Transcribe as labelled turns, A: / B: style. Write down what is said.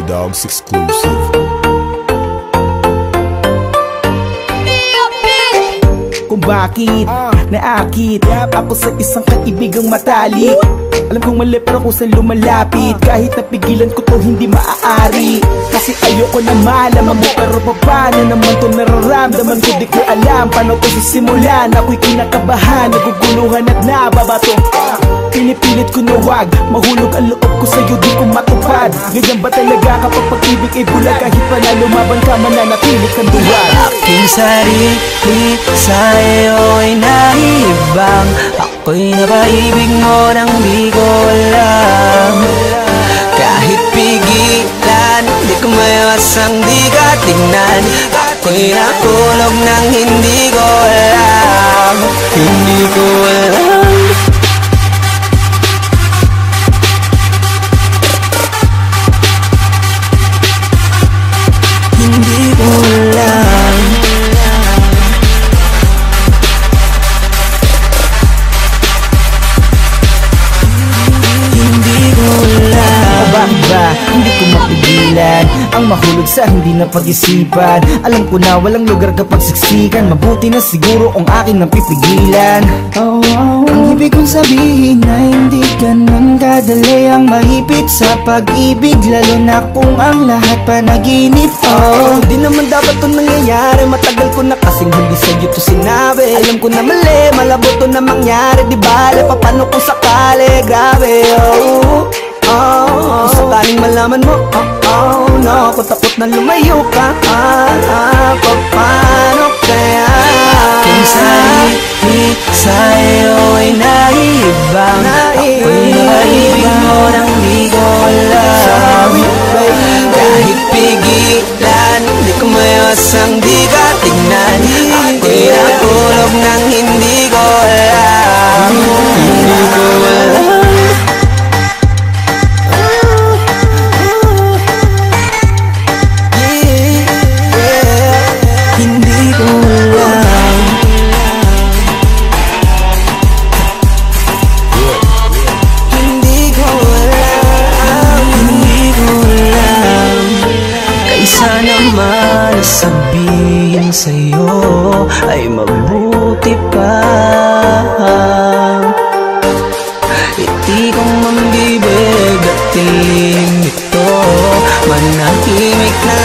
A: Dogs exclusive.
B: Kung bakit naakit ako sa isang kaibigang matalik. Alam kong mali pero kung saan lumalapit, kahit napigilan ko to hindi maaari. Kasi ayoko na malaman mo, pero paano naman to nararamdaman ko? Di ko alam paano to sisimulan. Ako'y kinakabahan, naguguluhan at nababato. Pinipilit ko na wag mahulog ang loob ko sa'yo, di ko matupad. Ganyan ba talaga kapag pag-ibig ay bulag? Kahit pa na lumaban ka, mananatilit kang duwag.
C: Aking sarili sa'yo ay naibang. Ako'y napaibig mo nang di ko alam. Kahit pigilan, di ko maiwasang di ka tingnan. Ako'y nakulog nang hindi ko alam. Hindi ko alam. Hindi ko alam. Hindi ko alam.
B: Bakit ba hindi ko mapigilan ang mahulog sa hindi na pag-isipan? Alam ko na walang lugar kapag siksikan. Mabuti na siguro ang akin nang pipigilan. Ang ibig kong sabihin na hindi ganun kadali ang mahipit sa pag-ibig, lalo na kung ang lahat panaginip. Di naman dapat to nangyayari. Matagal ko na kasing hindi sa'yo to sinabi. Alam ko na mali, malabo to na mangyari. Di bale, paano kung sakali? Grabe, kung sakaling malaman mo, no, kung takot na lumayo ka, paano kaya?
C: Kung sarili sa'yo ay naibang. Ako'y naibig mo nang di ko alam. Kahit pigilan, di ko maiwasang di ka tignan. Ako'y nakulog nang hindi ko alam. Hindi ko alam. Sana man sabihin sa'yo ay mabuti pa. Hindi kong mambibig at tilim ito, manahimik na